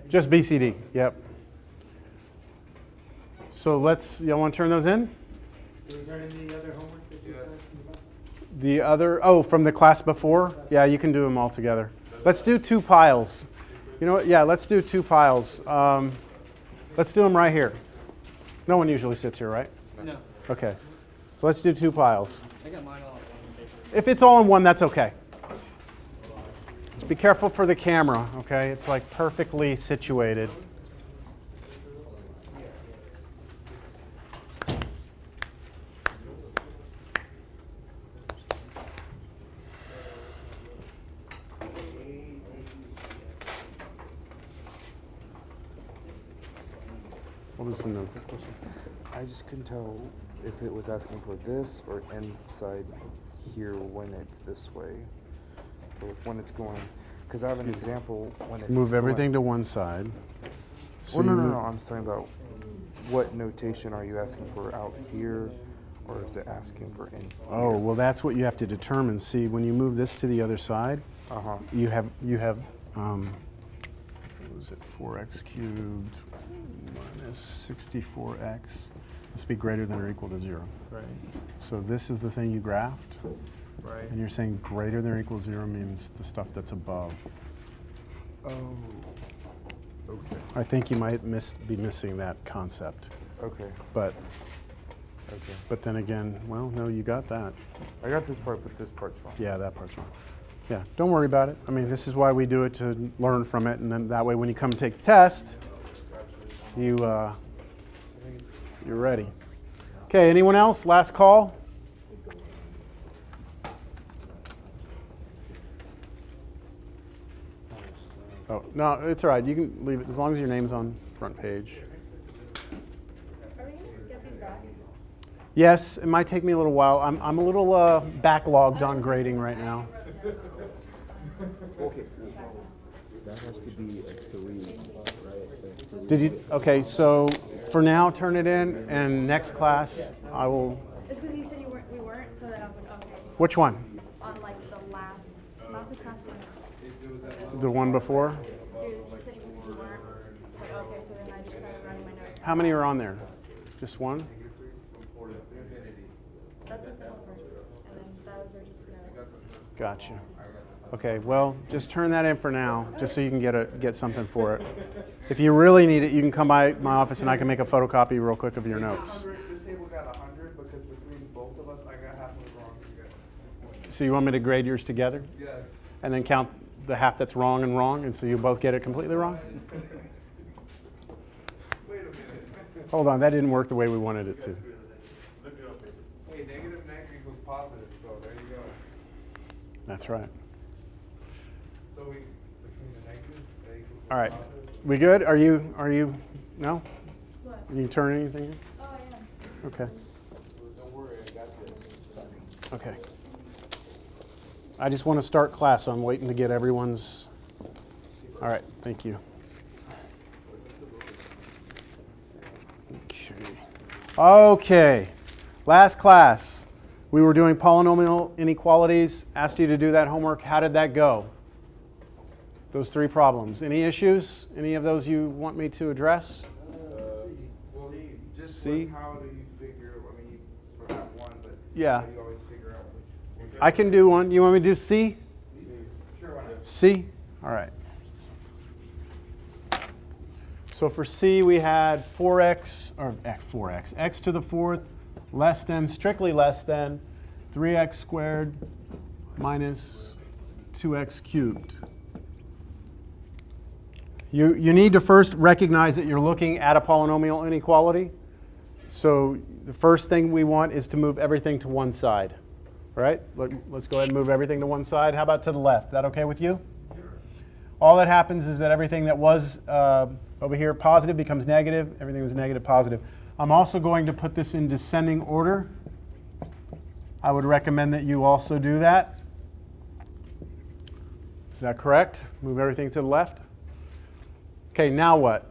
Just BCD, yep. So y'all want to turn those in? Was there any other homework that you guys about? The other, from the class before? Yeah, you can do them all together. Let's do 2 piles. You know what? Yeah, let's do 2 piles. Let's do them right here. No one usually sits here, right? No. Okay. So let's do 2 piles. I got mine all on one paper. If it's all in one, that's okay. Just be careful for the camera, okay? It's like perfectly situated. What was the note question? I just couldn't tell if it was asking for this or inside here when it's this way, or when it's going. Because I have an example when it's Move everything to going. one side. So Well, no, you no, move- no. I'm talking about what notation are you asking for out here, or is it asking for in? Oh, well, that's what you have to determine. See, when you move this to the other side, you have what was it? 4x cubed minus 64x must be greater than or equal to 0. Right. So this is the thing you graphed, Right. and you're saying greater than or equal to 0 means the stuff that's above. Oh. Okay. I think you might be missing that concept, Okay. but Okay. then again, well, no, you got that. I got this part, but this part's wrong. Yeah, that part's wrong. Yeah, don't worry about it. I mean, this is why we do it, to learn from it, and then that way when you come take the test, you're ready. Okay, anyone else? Last call? Oh, no, it's all right. You can leave it as long as your name's on front page. Are we going to get these back? Yes, it might take me a little while. I'm a little backlogged on grading right now. Okay. That has to be a 3, right? Did you? Okay, so for now, turn it in, and next class I will. It's because you said we weren't, so then I was like, okay. Which one? On like the last, not the class, The one before? you said you weren't. Like, okay, so then I just started running my notes. How many are on there? Just one? That's like the whole first group. And then those are just notes. Gotcha. Okay, well, just turn that in for now, just so you can get something for it. If you really need it, you can come by my office and I can make a photocopy real quick of your notes. This table got 100 because between both of us, I got half of it wrong. So you want me to grade yours together? Yes. And then count the half that's wrong, and so you both get it completely wrong? Wait a minute. Hold on, that didn't work the way we wanted it to. Hey, negative equals positive, so there you go. That's right. So we, between the negatives, they equal All right. positive. We good? Are you, no? What? You can turn anything in? Oh, I am. Okay. Don't worry, I got this. Okay. I just want to start class, so I'm waiting to get everyone's. All right, thank you. Okay. Last class, we were doing polynomial inequalities. Asked you to do that homework. How did that go? Those 3 problems. Any issues? Any of those you want me to address? Well, just C? how do you figure, I mean, for that one, but Yeah. how do you always figure out which I can do one. You want me to do C? Sure, why not? C? All right. So for C, we had 4x, or 4x, x to the 4th less than, strictly less than, 3x squared minus 2x cubed. You need to first recognize that you're looking at a polynomial inequality. So the first thing we want is to move everything to one side. All right, let's go ahead and move everything to one side. How about to the left? That okay with you? All that happens is that everything that was over here positive becomes negative. Everything was negative, positive. I'm also going to put this in descending order. I would recommend that you also do that. Is that correct? Move everything to the left. Okay, now what?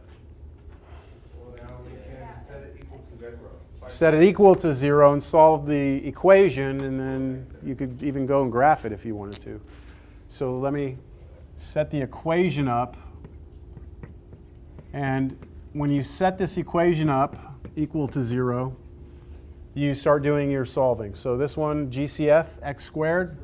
Well, now we can set it equal to 0. Set it equal to 0 and solve the equation, and then you could even go and graph it if you wanted to. So let me set the equation up And when you set this equation up equal to 0, you start doing your solving. So this one, GCF, x squared,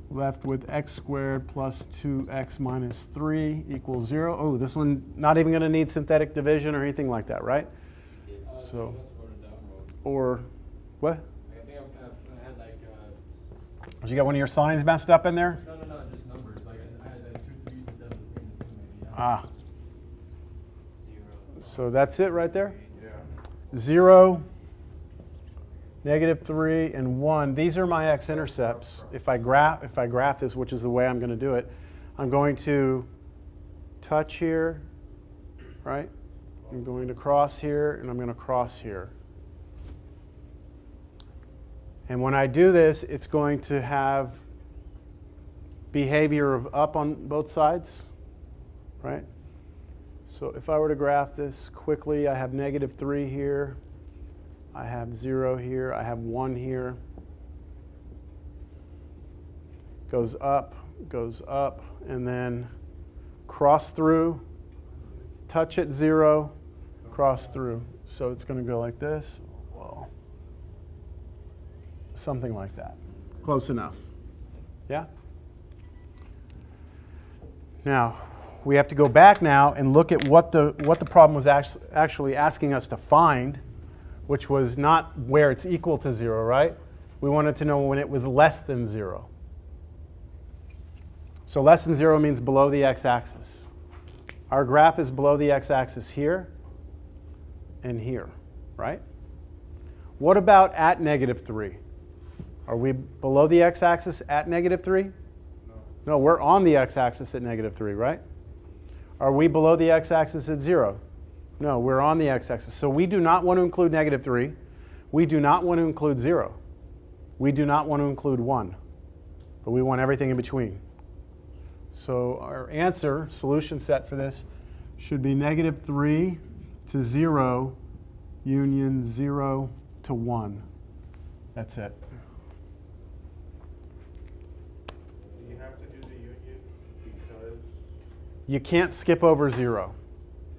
left with x squared plus 2x minus 3 equals 0. Oh, this one, not even going to need synthetic division or anything like that, right? So, or what? I think I had like, Did you got one of your signs messed up in there? no, just numbers. Like I had like 2 3s and 7 3 and 2 maybe. Ah. So that's it right there? Yeah. 0, -3, and 1. These are my x-intercepts. If I graph this, which is the way I'm going to do it, I'm going to touch here, right? I'm going to cross here, and I'm going to cross here. And when I do this, it's going to have behavior of up on both sides, right? So if I were to graph this quickly, I have -3 here. I have 0 here. I have 1 here. Goes up, and then cross through, touch at 0, cross through. So it's going to go like this. Well, something like that. Close enough. Yeah? Now, we have to go back now and look at what the problem was actually asking us to find, which was not where it's equal to 0, right? We wanted to know when it was less than 0. So less than 0 means below the x-axis. Our graph is below the x-axis here and here, right? What about at -3? Are we below the x-axis at -3? No, we're on the x-axis at -3, right? Are we below the x-axis at 0? No, we're on the x-axis. So we do not want to include -3. We do not want to include 0. We do not want to include 1. But we want everything in between. So our answer, solution set for this, should be -3 to 0 union 0 to 1. That's it. Do you have to do the union because You can't skip over 0.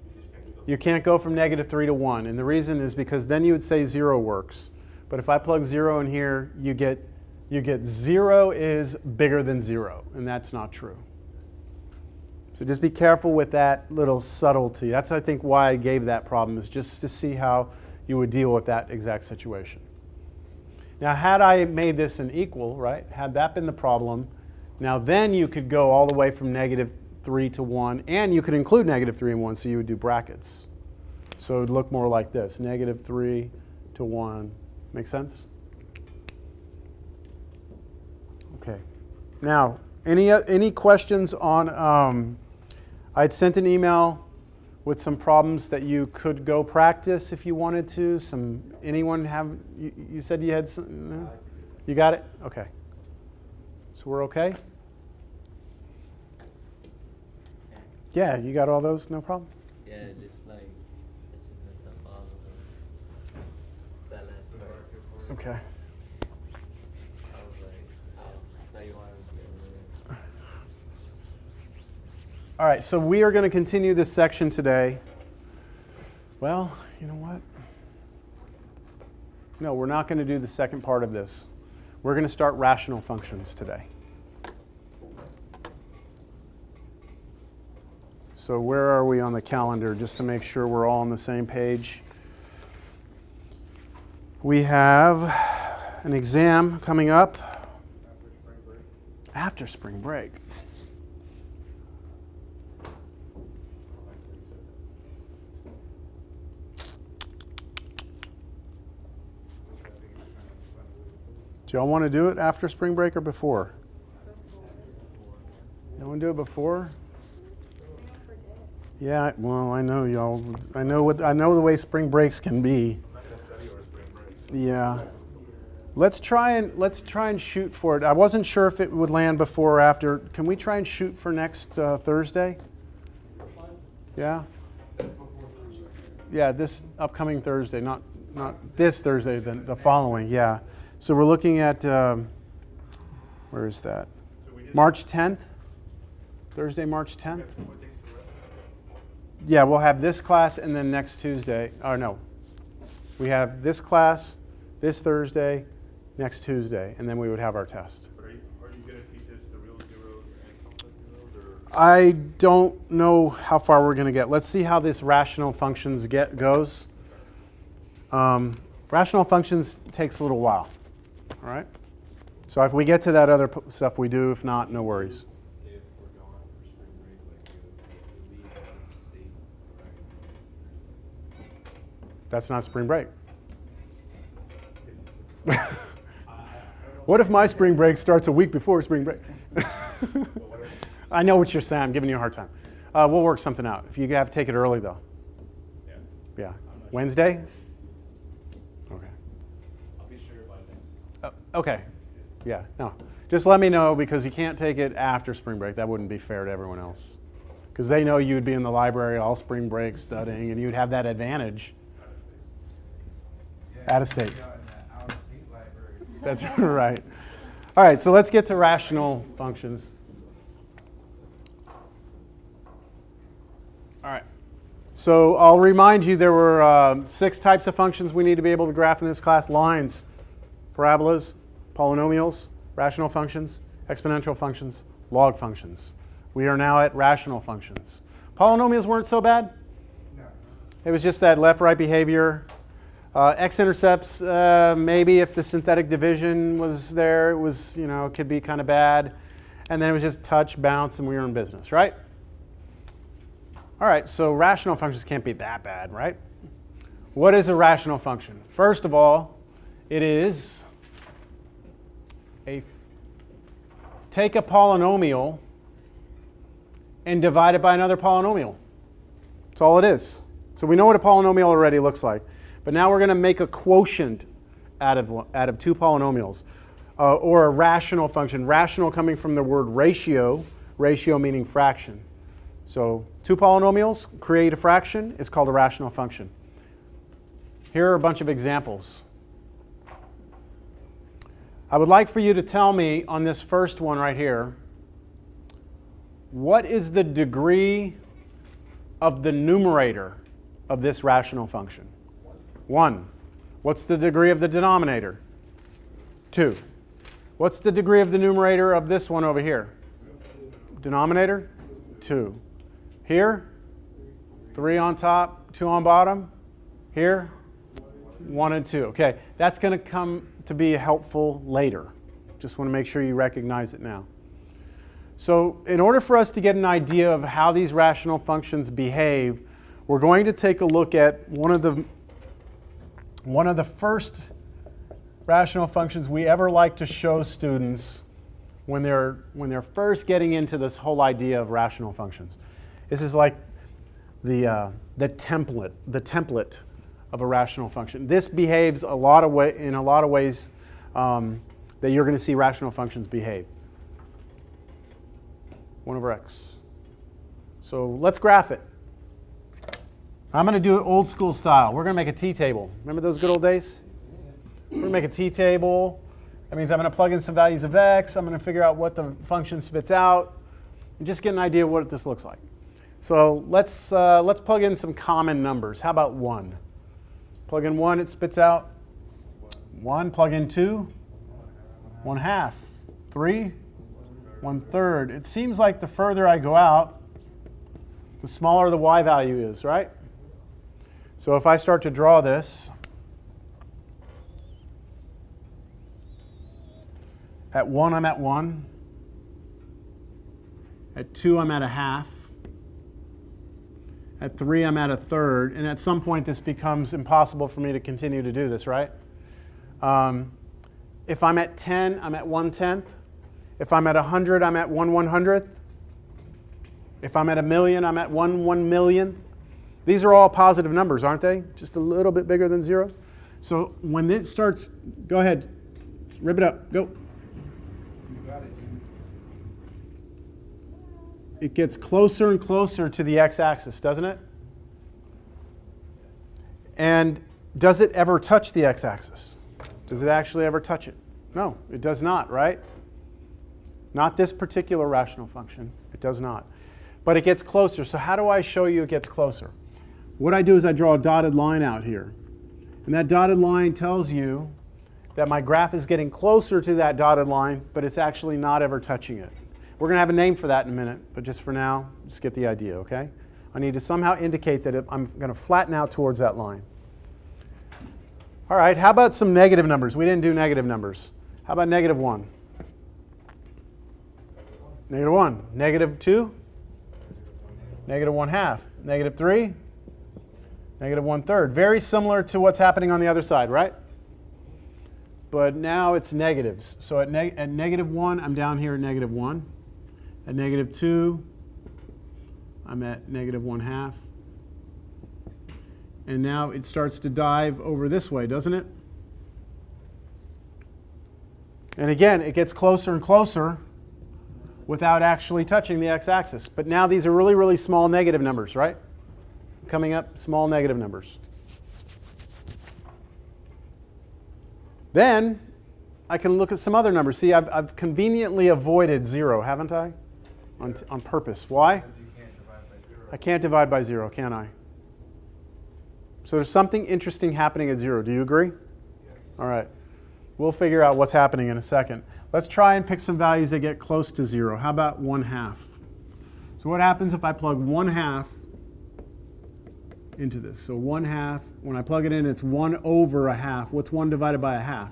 you just can't do You can't go from -3 to 1. And the reason is because then you would say 0 works. But if I plug 0 in here, you get 0 is bigger than 0. And that's not true. So just be careful with that little subtlety. That's, I think, why I gave that problem, is just to see how you would deal with that exact situation. Now, had I made this an equal, right, had that been the problem, now then you could go all the way from -3 to 1, and you could include -3 and 1, so you would do brackets. So it would look more like this, -3 to 1. Make sense? Okay. Now, any questions on, I'd sent an email with some problems that you could go practice if you wanted to. Anyone have, you said you had some, no? You got it? Okay. So we're okay? Yeah, you got all those, no problem? Yeah, just like, I just messed up all of them. That last part. Okay. I was like, I thought you wanted to get rid of it. All right, so we are going to continue this section today. Well, you know what? No, we're not going to do the second part of this. We're going to start rational functions today. So where are we on the calendar, just to make sure we're all on the same page? We have an exam coming up after spring break. Do y'all want to do it after spring break or before? You want to do it before? Yeah, well, I know y'all. I know the way spring breaks can be. I'm not gonna study over spring break. Yeah. Let's try and shoot for it. I wasn't sure if it would land before or after. Can we try and shoot for next Thursday? Yeah. Yeah, this upcoming Thursday, not this Thursday, the following. Yeah. So we're looking at where is that? So we did March 10th. Thursday, March 10th. what date's the rest? Yeah, we'll have this class and then next Tuesday, or no. We have this class, this Thursday, next Tuesday, and then we would have our test. But are you gonna teach us the real zeros and complex zeros, or? I don't know how far we're going to get. Let's see how this rational functions goes. Rational functions takes a little while, all right? So if we get to that other stuff, we do. If not, no worries. If we're gone for spring break, like we leave out of state, right? That's not spring break. What if my spring break starts a week before spring break? I know what you're saying. I'm giving you a hard time. We'll work something out. If you have to take it early, though. Yeah, Yeah. Wednesday? Okay. I'll be sure by next. Okay. Yeah. No. Just let me know because you can't take it after spring break. That wouldn't be fair to everyone else. Because they know you'd be in the library all spring break studying, and you'd have that advantage. Out of state. Out in that out of state library. That's right. All right, so let's get to rational functions. All right. So I'll remind you there were 6 types of functions we need to be able to graph in this class. Lines, parabolas, polynomials, rational functions, exponential functions, log functions. We are now at rational functions. Polynomials weren't so bad. No. It was just that left-right behavior. X-intercepts, maybe if the synthetic division was there, it was, it could be kind of bad. And then it was just touch, bounce, and we were in business, right? All right, so rational functions can't be that bad, right? What is a rational function? First of all, it is take a polynomial and divide it by another polynomial. That's all it is. So we know what a polynomial already looks like. But now we're going to make a quotient out of 2 polynomials, or a rational function. Rational coming from the word ratio, ratio meaning fraction. So 2 polynomials create a fraction. It's called a rational function. Here are a bunch of examples. I would like for you to tell me on this first one right here, what is the degree of the numerator of this rational function? 1. What's the degree of the denominator? 2. What's the degree of the numerator of this one over here? Denominator? 2. Here? 3 on top, 2 on bottom. Here? 1 and 2. Okay, that's going to come to be helpful later. Just want to make sure you recognize it now. So in order for us to get an idea of how these rational functions behave, we're going to take a look at one of the first rational functions we ever like to show students when they're first getting into this whole idea of rational functions. This is like the template of a rational function. This behaves in a lot of ways that you're going to see rational functions behave. 1 over x. So let's graph it. I'm going to do it old school style. We're going to make a t-table. Remember those good old days? We're going to make a t-table. That means I'm going to plug in some values of x. I'm going to figure out what the function spits out, and just get an idea of what this looks like. So let's plug in some common numbers. How about 1? Plug in 1, it spits out 1. Plug in 2, 1/2. 3, 1/3. It seems like the further I go out, the smaller the y value is, right? So if I start to draw this, at 1 I'm at 1. At 2 I'm at 1/2. At 3 I'm at 1/3. And at some point this becomes impossible for me to continue to do this, right? If I'm at 10, I'm at 1/10. If I'm at 100, I'm at 1/100th. If I'm at 1,000,000, I'm at 1/1,000,000th. These are all positive numbers, aren't they? Just a little bit bigger than 0. So when it starts, go ahead, rip it up, go. You got it. It gets closer and closer to the x-axis, doesn't it? And does it ever touch the x-axis? Does it actually ever touch it? No, it does not, right? Not this particular rational function. It does not. but it gets closer. So how do I show you it gets closer? What I do is I draw a dotted line out here. And that dotted line tells you that my graph is getting closer to that dotted line, but it's actually not ever touching it. We're going to have a name for that in a minute, but just for now, just get the idea, okay? I need to somehow indicate that I'm going to flatten out towards that line. All right, how about some negative numbers? We didn't do negative numbers. How about -1? -1. -2? -1/2. -3? -1/3. Very similar to what's happening on the other side, right? But now it's negatives. So at -1, I'm down here at -1. At -2, I'm at -1/2. And now it starts to dive over this way, doesn't it? And again, it gets closer and closer without actually touching the x-axis. But now these are really, really small negative numbers, right? Coming up, small negative numbers. Then I can look at some other numbers. See, I've conveniently avoided 0, haven't I? On purpose. Why? You can't divide by 0. I can't divide by 0, can I? So there's something interesting happening at 0. Do you agree? Yes. All right. We'll figure out what's happening in a second. Let's try and pick some values that get close to 0. How about 1/2? So what happens if I plug 1/2 into this? So 1/2, when I plug it in, it's 1/1/2. What's 1 divided by 1/2?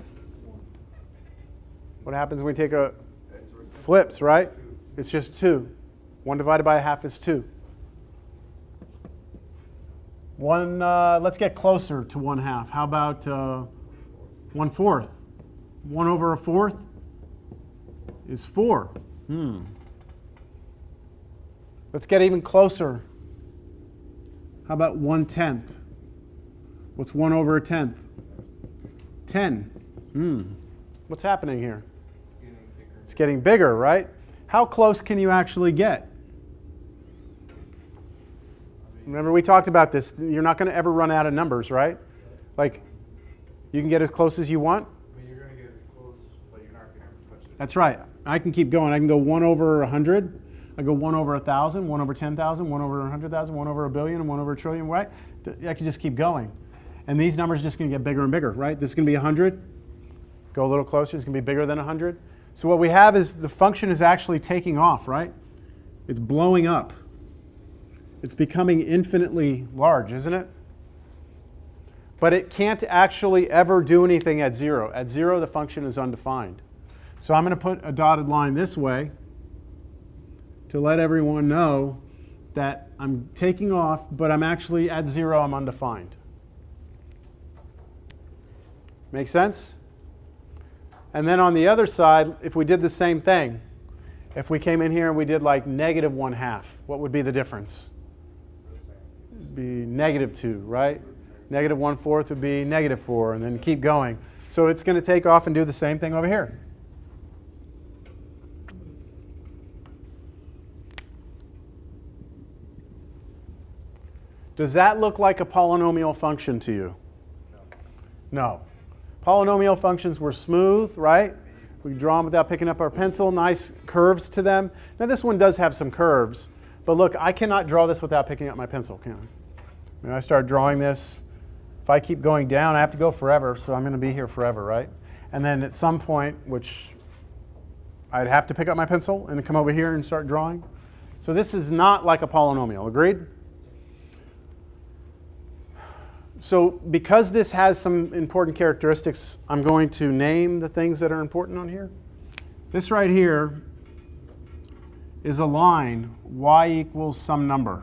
What happens when we take a flips, right? It's just 2. 1 divided by 1/2 is 2. Let's get closer to 1/2. How about 1/4? 1/4 is 4. Let's get even closer. How about 1/10? What's 1/10? 10. What's happening here? Getting bigger. It's getting bigger, right? How close can you actually get? Remember, we talked about this. You're not going to ever run out of numbers, right? Like, you can get as close as you want. I mean, you're going to get as close, but you're not going to ever touch it. That's right. I can keep going. I can go 1/100. I go 1/1,000, 1/10,000, 1/100,000, 1/1,000,000,000, and 1/1,000,000,000, right? I can just keep going. And these numbers are just going to get bigger and bigger, right? This is going to be 100. Go a little closer. It's going to be bigger than 100. So what we have is the function is actually taking off, right? It's blowing up. It's becoming infinitely large, isn't it? But it can't actually ever do anything at 0. At 0, the function is undefined. So I'm going to put a dotted line this way to let everyone know that I'm taking off, but I'm actually at 0, I'm undefined. Make sense? And then on the other side, if we did the same thing, if we came in here and we did like -1/2, what would be the difference? It would be -2, right? -1/4 would be -4, and then keep going. So it's going to take off and do the same thing over here. Does that look like a polynomial function to you? No. Polynomial functions were smooth, right? We draw them without picking up our pencil, nice curves to them. Now this one does have some curves, but look, I cannot draw this without picking up my pencil, can I? When I start drawing this, if I keep going down, I have to go forever, so I'm going to be here forever, right? And then at some point, which I'd have to pick up my pencil and come over here and start drawing. So this is not like a polynomial, agreed? So because this has some important characteristics, I'm going to name the things that are important on here. This right here is a line, y equals some number.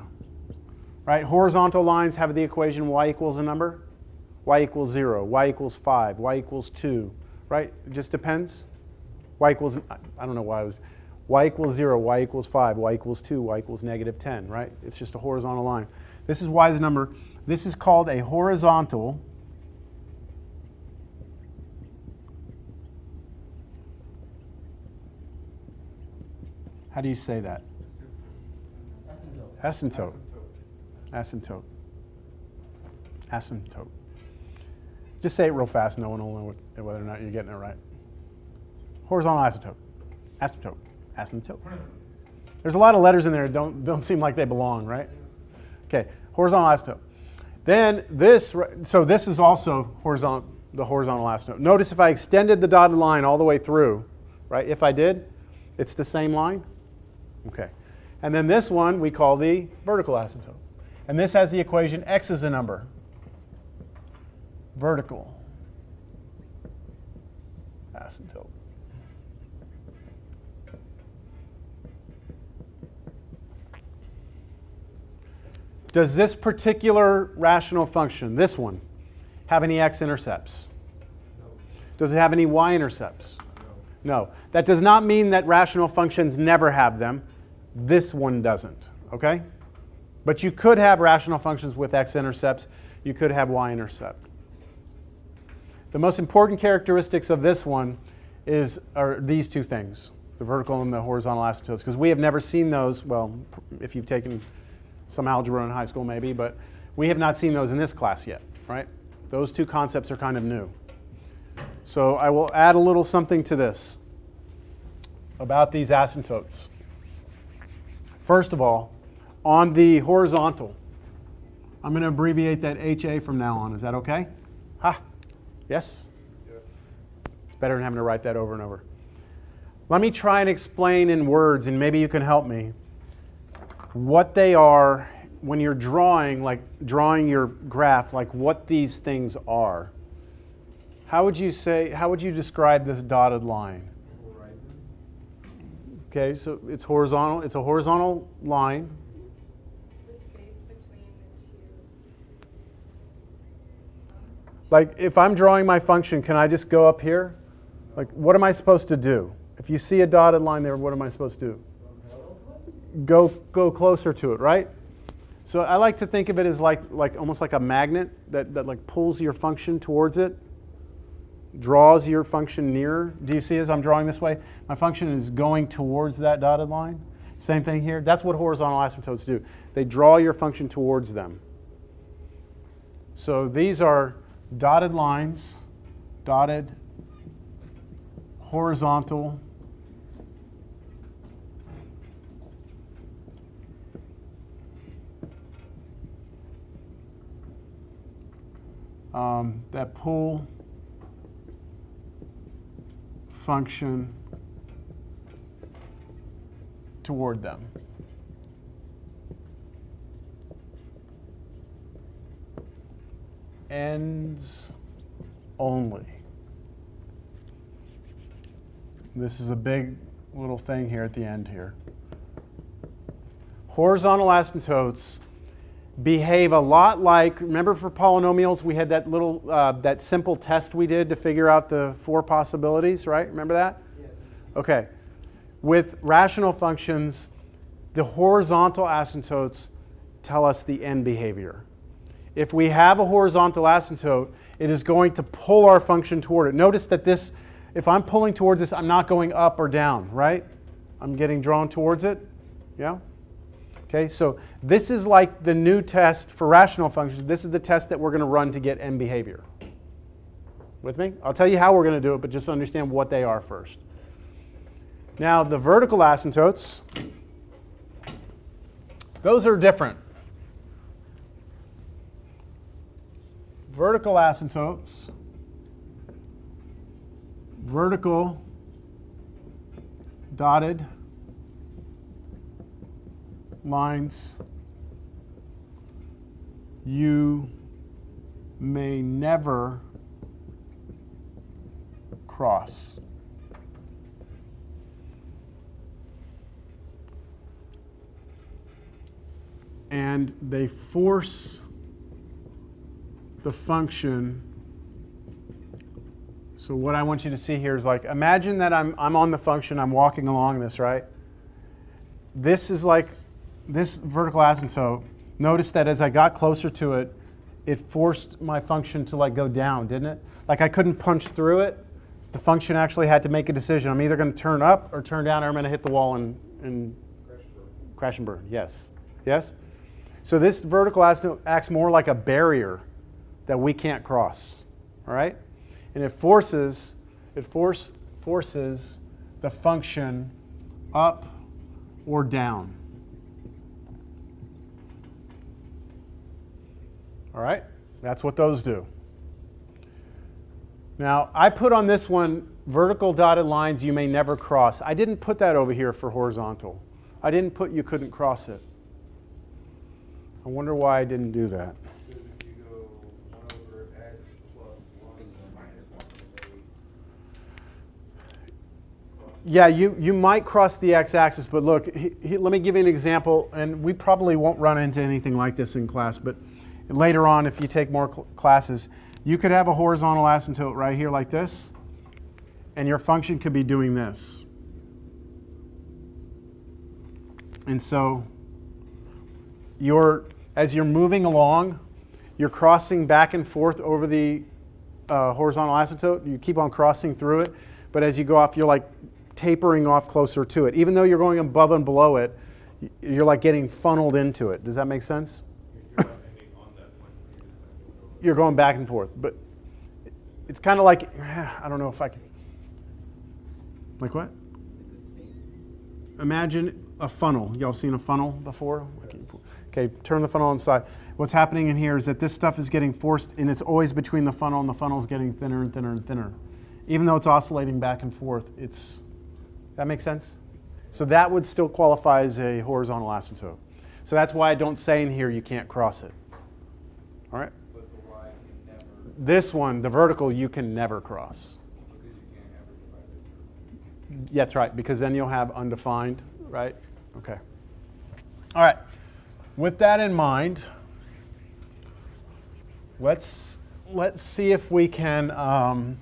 Right? Horizontal lines have the equation y equals a number. Y equals 0, y equals 5, y equals 2. Right? It just depends. Y equals, I don't know why I was, y equals 0, y equals 5, y equals 2, y equals -10. Right? It's just a horizontal line. This is y's number. This is called a horizontal how do you say that? Asymptote. Asymptote. Asymptote. Just say it real fast. No one will know whether or not you're getting it right. Horizontal asymptote. Asymptote. Asymptote. There's a lot of letters in there that don't seem like they belong, right? Okay, horizontal asymptote. Then this, so this is also the horizontal asymptote. Notice if I extended the dotted line all the way through, right? If I did, it's the same line. Okay. And then this one we call the vertical asymptote. And this has the equation x is a number. Vertical asymptote. Does this particular rational function, this one, have any x-intercepts? No. Does it have any y-intercepts? No. That does not mean that rational functions never have them. This one doesn't, okay? But you could have rational functions with x-intercepts. You could have y-intercept. The most important characteristics of this one are these two things, the vertical and the horizontal asymptotes, because we have never seen those, well, if you've taken some algebra in high school maybe, but we have not seen those in this class yet, right? Those two concepts are kind of new. So I will add a little something to this about these asymptotes. First of all, on the horizontal, I'm going to abbreviate that HA from now on. Is that okay? Ha? Yes? Yeah. It's better than having to write that over and over. Let me try and explain in words, and maybe you can help me, what they are when you're drawing your graph, like what these things are. How would you describe this dotted line? Horizon. Okay, so it's horizontal. It's a horizontal line. The space between the two. Like if I'm drawing my function, can I just go up here? Like what am I supposed to do? If you see a dotted line there, what am I supposed to do? Go closer to it, right? So I like to think of it as like almost like a magnet that like pulls your function towards it, draws your function nearer. Do you see as I'm drawing this way? My function is going towards that dotted line. Same thing here. That's what horizontal asymptotes do. They draw your function towards them. So these are dotted lines, dotted, horizontal, that pull function toward them. Ends only. This is a big little thing here at the end here. Horizontal asymptotes behave a lot like, remember for polynomials we had that little, that simple test we did to figure out the 4 possibilities, right? Remember that? Yeah. Okay. With rational functions, the horizontal asymptotes tell us the end behavior. If we have a horizontal asymptote, it is going to pull our function toward it. Notice that this, if I'm pulling towards this, I'm not going up or down, right? I'm getting drawn towards it. Yeah? Okay, so this is like the new test for rational functions. This is the test that we're going to run to get end behavior. With me? I'll tell you how we're going to do it, but just understand what they are first. Now, the vertical asymptotes, those are different. Vertical asymptotes, vertical, dotted lines, you may never cross. And they force the function. So what I want you to see here is like, imagine that I'm on the function, I'm walking along this, right? This is like, this vertical asymptote, notice that as I got closer to it, it forced my function to like go down, didn't it? Like I couldn't punch through it. The function actually had to make a decision. I'm either going to turn up or turn down, or I'm going to hit the wall and crash and burn. Yes? Yes? So this vertical asymptote acts more like a barrier that we can't cross. All right? And it forces the function up or down. All right, that's what those do. Now, I put on this one vertical dotted lines you may never cross. I didn't put that over here for horizontal. I didn't put you couldn't cross it. I wonder why I didn't do that. Because if you go 1 over x plus 1 minus 1, Yeah, you might cross the x-axis, but look, let me give you an example, and we probably won't run into anything like this in class, but later on, if you take more classes, you could have a horizontal asymptote right here like this, and your function could be doing this. And so as you're moving along, you're crossing back and forth over the horizontal asymptote. You keep on crossing through it, but as you go off, you're like tapering off closer to it. Even though you're going above and below it, you're like getting funneled into it. Does that make sense? You're going back and forth, but it's kind of like, I don't know if I can, like what? Imagine a funnel. Y'all seen a funnel before? Okay, turn the funnel on the side. What's happening in here is that this stuff is getting forced, and it's always between the funnel, and the funnel is getting thinner and thinner and thinner. Even though it's oscillating back and forth, that makes sense? So that would still qualify as a horizontal asymptote. So that's why I don't say in here you can't cross it. All right? but the y can never, This one, the vertical, you can never cross. because you can't ever divide it through. Yeah, that's right, because then you'll have undefined, right? Okay. All right. With that in mind, let's see if we can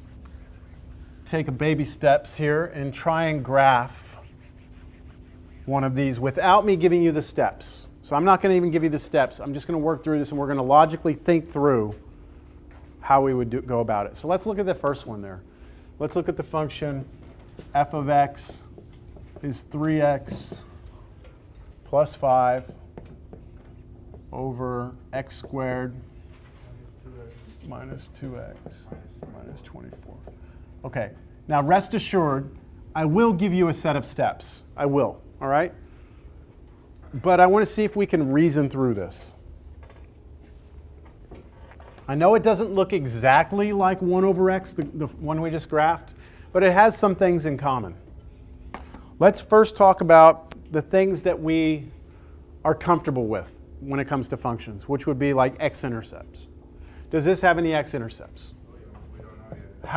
take a baby steps here and try and graph one of these without me giving you the steps. So I'm not going to even give you the steps. I'm just going to work through this, and we're going to logically think through how we would go about it. So let's look at the first one there. Let's look at the function f of x is 3x plus 5 over x squared minus 2x minus 24. Okay, now rest assured, I will give you a set of steps. I will, all right? But I want to see if we can reason through this. I know it doesn't look exactly like 1 over x, the one we just graphed, but it has some things in common. Let's first talk about the things that we are comfortable with when it comes to functions, which would be like x-intercepts. Does this have any x-intercepts? We don't know yet.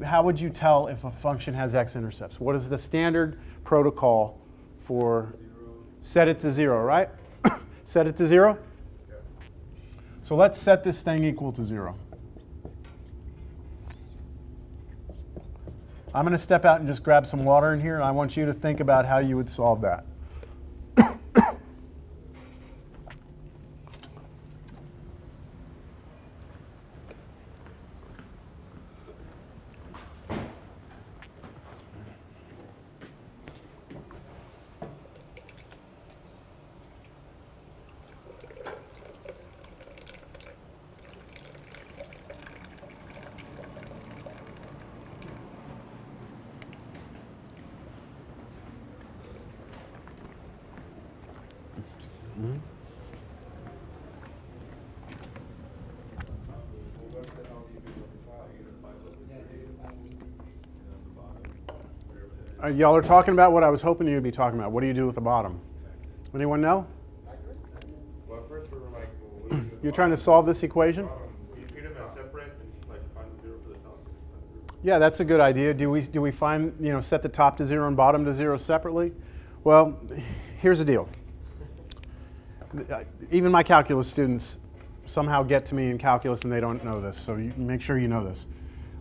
How would you tell if a function has x-intercepts? What is the standard protocol for set it to 0, right? Set it to 0? Yeah. So let's set this thing equal to 0. I'm going to step out and just grab some water in here, and I want you to think about how you would solve that. Well, what the hell do you do with the file? You gonna find Y'all are talking about what I was hoping you'd be talking about. What do you do with the bottom? Anyone know? Well, at first we were like, well, what do you do with the You're trying to solve this equation? bottom? You treat them as separate and like find the 0 for the top. Yeah, that's a good idea. Do we find, set the top to 0 and bottom to 0 separately? Well, here's the deal. Even my calculus students somehow get to me in calculus and they don't know this, so you make sure you know this.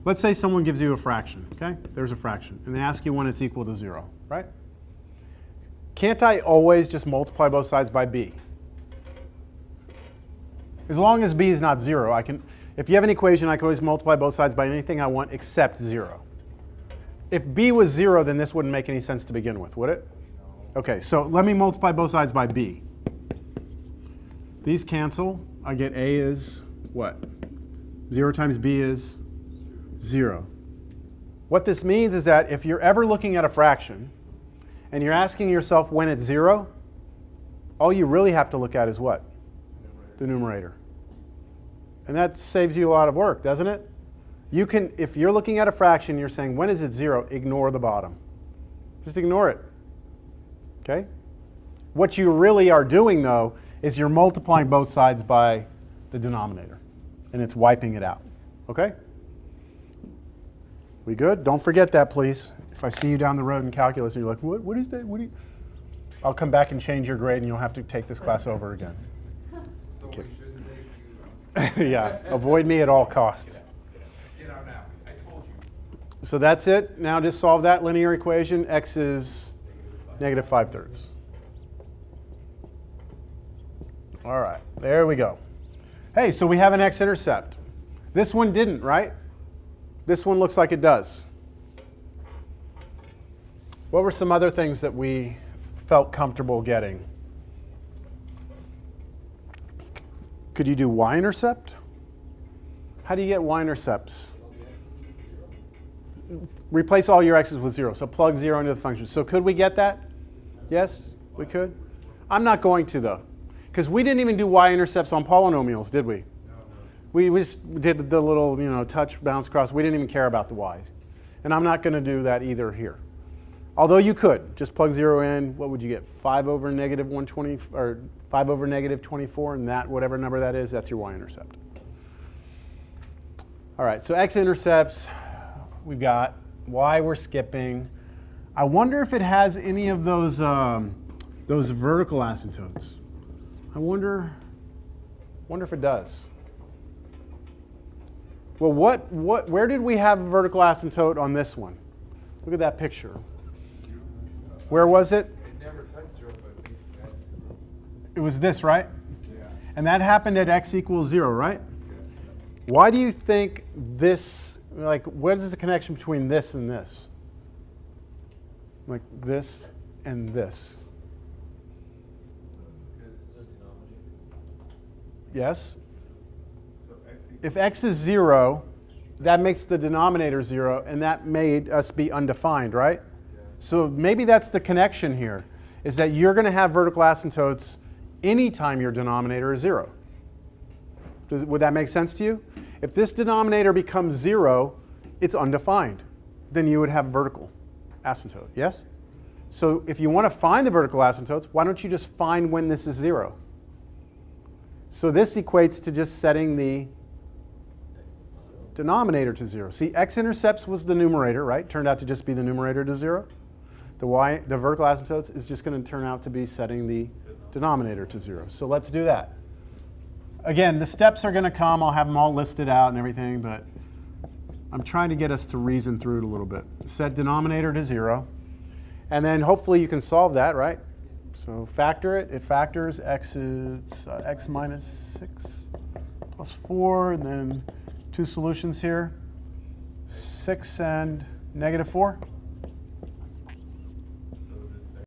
Let's say someone gives you a fraction, okay? There's a fraction, and they ask you when it's equal to 0, right? Can't I always just multiply both sides by b? As long as b is not 0, if you have an equation, I can always multiply both sides by anything I want except 0. If b was 0, then this wouldn't make any sense to begin with, would it? Okay, so let me multiply both sides by b. These cancel. I get a is what? 0 times b is 0. What this means is that if you're ever looking at a fraction and you're asking yourself when it's 0, all you really have to look at is what? The numerator. And that saves you a lot of work, doesn't it? You can, if you're looking at a fraction, you're saying, when is it 0? Ignore the bottom. Just ignore it. Okay? What you really are doing, though, is you're multiplying both sides by the denominator. And it's wiping it out. Okay? We good? Don't forget that, please. If I see you down the road in calculus and you're like, what is that? What do you? I'll come back and change your grade and you'll have to take this class over again. So we shouldn't take you. Yeah, avoid me at all costs. Get out now. I told you. So that's it. Now just solve that linear equation. X is negative 5/3. All right, there we go. Hey, so we have an x-intercept. This one didn't, right? This one looks like it does. What were some other things that we felt comfortable getting? Could you do y-intercept? How do you get y-intercepts? Replace all your x's with 0. So plug 0 into the function. So could we get that? Yes, we could. I'm not going to, though, because we didn't even do y-intercepts on polynomials, did we? We just did the little, touch, bounce, cross. We didn't even care about the y's. And I'm not going to do that either here. Although you could. Just plug 0 in. What would you get? 5 over negative 120, or 5 over negative 24, and that, whatever number that is, that's your y-intercept. All right, so x-intercepts we've got. Y we're skipping. I wonder if it has any of those vertical asymptotes. I wonder if it does. Well, where did we have a vertical asymptote on this one? Look at that picture. Where was it? It never touched 0, but at least we had 0. It was this, right? Yeah. And that happened at x equals 0, right? Why do you think this, what is the connection between this and this? Like this and this. Yes? So X equals If x is 0, that makes the denominator 0, and that made us be undefined, right? So maybe that's the connection here, is that you're going to have vertical asymptotes anytime your denominator is 0. Would that make sense to you? If this denominator becomes 0, it's undefined. Then you would have vertical asymptote, yes? So if you want to find the vertical asymptotes, why don't you just find when this is 0? So this equates to just setting the denominator to 0. See, x-intercepts was the numerator, right? Turned out to just be the numerator to 0. The vertical asymptotes is just going to turn out to be setting the denominator to 0. So let's do that. Again, the steps are going to come. I'll have them all listed out and everything, but I'm trying to get us to reason through it a little bit. Set denominator to 0. And then hopefully you can solve that, right? So factor it. It factors x is x minus 6 plus 4, and then two solutions here. 6 and negative 4.